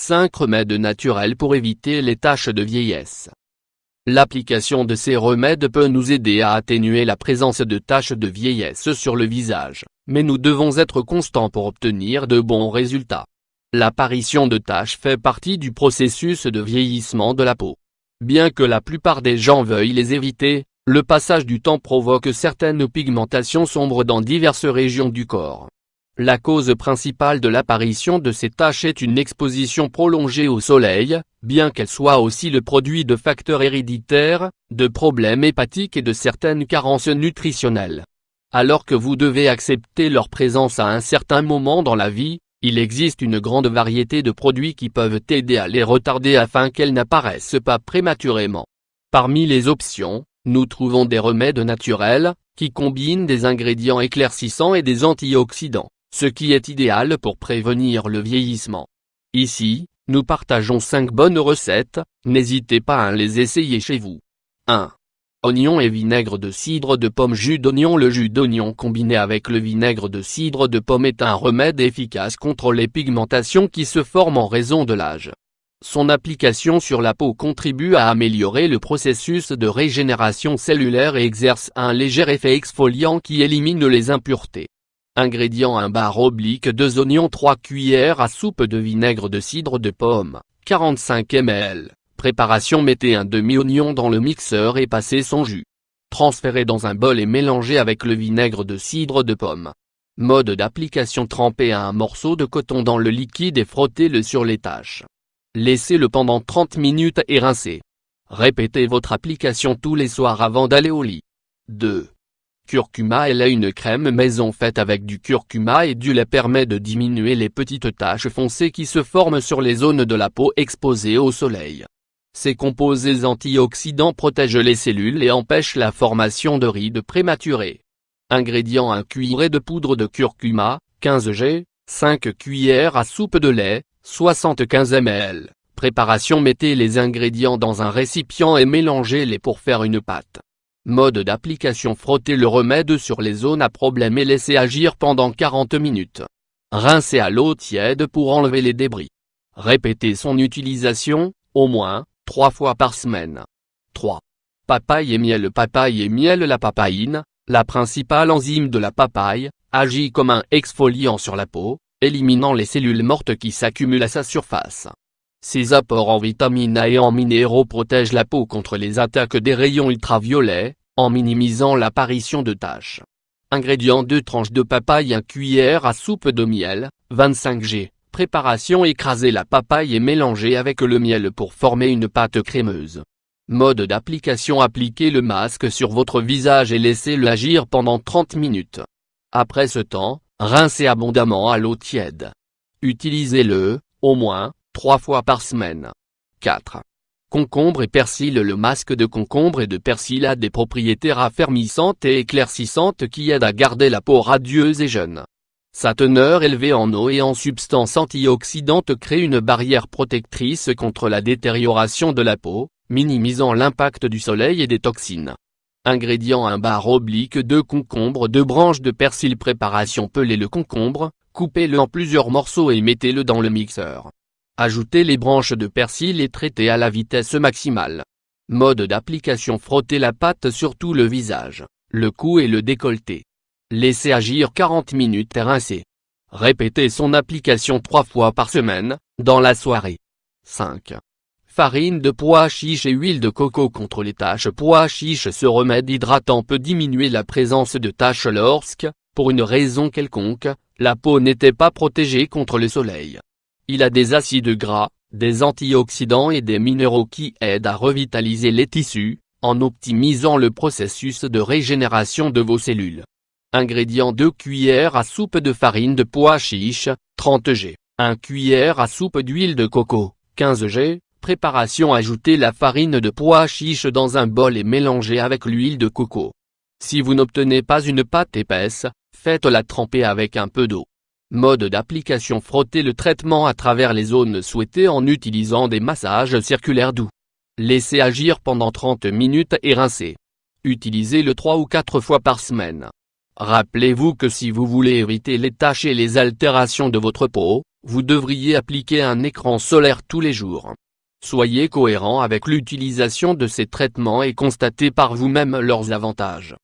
5 remèdes naturels pour éviter les taches de vieillesse. L'application de ces remèdes peut nous aider à atténuer la présence de taches de vieillesse sur le visage, mais nous devons être constants pour obtenir de bons résultats. L'apparition de taches fait partie du processus de vieillissement de la peau. Bien que la plupart des gens veuillent les éviter, le passage du temps provoque certaines pigmentations sombres dans diverses régions du corps. La cause principale de l'apparition de ces taches est une exposition prolongée au soleil, bien qu'elle soit aussi le produit de facteurs héréditaires, de problèmes hépatiques et de certaines carences nutritionnelles. Alors que vous devez accepter leur présence à un certain moment dans la vie, il existe une grande variété de produits qui peuvent aider à les retarder afin qu'elles n'apparaissent pas prématurément. Parmi les options, nous trouvons des remèdes naturels, qui combinent des ingrédients éclaircissants et des antioxydants, ce qui est idéal pour prévenir le vieillissement. Ici, nous partageons 5 bonnes recettes, n'hésitez pas à les essayer chez vous. 1. Oignon et vinaigre de cidre de pomme. Jus d'oignon. Le jus d'oignon combiné avec le vinaigre de cidre de pomme est un remède efficace contre les pigmentations qui se forment en raison de l'âge. Son application sur la peau contribue à améliorer le processus de régénération cellulaire et exerce un léger effet exfoliant qui élimine les impuretés. Ingrédients 1/2 oignons. 3 cuillères à soupe de vinaigre de cidre de pomme, 45 ml. Préparation. Mettez un demi-oignon dans le mixeur et passez son jus. Transférez dans un bol et mélangez avec le vinaigre de cidre de pomme. Mode d'application. Trempez un morceau de coton dans le liquide et frottez-le sur les taches. Laissez-le pendant 30 minutes et rincez. Répétez votre application tous les soirs avant d'aller au lit. 2. Curcuma. Elle a une crème maison faite avec du curcuma et du lait permet de diminuer les petites taches foncées qui se forment sur les zones de la peau exposées au soleil. Ces composés antioxydants protègent les cellules et empêchent la formation de rides prématurées. Ingrédients 1 cuillerée de poudre de curcuma, 15 g, 5 cuillères à soupe de lait, 75 ml. Préparation. Mettez les ingrédients dans un récipient et mélangez-les pour faire une pâte. Mode d'application. Frottez le remède sur les zones à problème et laissez agir pendant 40 minutes. Rincez à l'eau tiède pour enlever les débris. Répétez son utilisation, au moins, 3 fois par semaine. 3. Papaye et miel. Papaye et miel. La papaïne, la principale enzyme de la papaye, agit comme un exfoliant sur la peau, éliminant les cellules mortes qui s'accumulent à sa surface. Ses apports en vitamines A et en minéraux protègent la peau contre les attaques des rayons ultraviolets, en minimisant l'apparition de taches. Ingrédients 2 tranches de papaye. 1 cuillère à soupe de miel, 25 g. Préparation. Écrasez la papaye et mélangez avec le miel pour former une pâte crémeuse. Mode d'application. Appliquez le masque sur votre visage et laissez-le agir pendant 30 minutes. Après ce temps, rincez abondamment à l'eau tiède. Utilisez-le, au moins, 3 fois par semaine. 4. Concombre et persil. Le masque de concombre et de persil a des propriétés raffermissantes et éclaircissantes qui aident à garder la peau radieuse et jeune. Sa teneur élevée en eau et en substances antioxydantes crée une barrière protectrice contre la détérioration de la peau, minimisant l'impact du soleil et des toxines. Ingrédients 1/2 concombre. 2 branches de persil. Préparation. Pelez le concombre, coupez-le en plusieurs morceaux et mettez-le dans le mixeur. Ajoutez les branches de persil et traitez à la vitesse maximale. Mode d'application. Frottez la pâte sur tout le visage, le cou et le décolleté. Laissez agir 40 minutes et rincez. Répétez son application 3 fois par semaine, dans la soirée. 5. Farine de pois chiche et huile de coco contre les taches. Pois chiche. Ce remède hydratant peut diminuer la présence de taches lorsque, pour une raison quelconque, la peau n'était pas protégée contre le soleil. Il a des acides gras, des antioxydants et des minéraux qui aident à revitaliser les tissus, en optimisant le processus de régénération de vos cellules. Ingrédients 2 cuillères à soupe de farine de pois chiche, 30 g. 1 cuillère à soupe d'huile de coco, 15 g. Préparation. Ajoutez la farine de pois chiche dans un bol et mélangez avec l'huile de coco. Si vous n'obtenez pas une pâte épaisse, faites-la tremper avec un peu d'eau. Mode d'application. Frottez le traitement à travers les zones souhaitées en utilisant des massages circulaires doux. Laissez agir pendant 30 minutes et rincez. Utilisez-le 3 ou 4 fois par semaine. Rappelez-vous que si vous voulez éviter les taches et les altérations de votre peau, vous devriez appliquer un écran solaire tous les jours. Soyez cohérent avec l'utilisation de ces traitements et constatez par vous-même leurs avantages.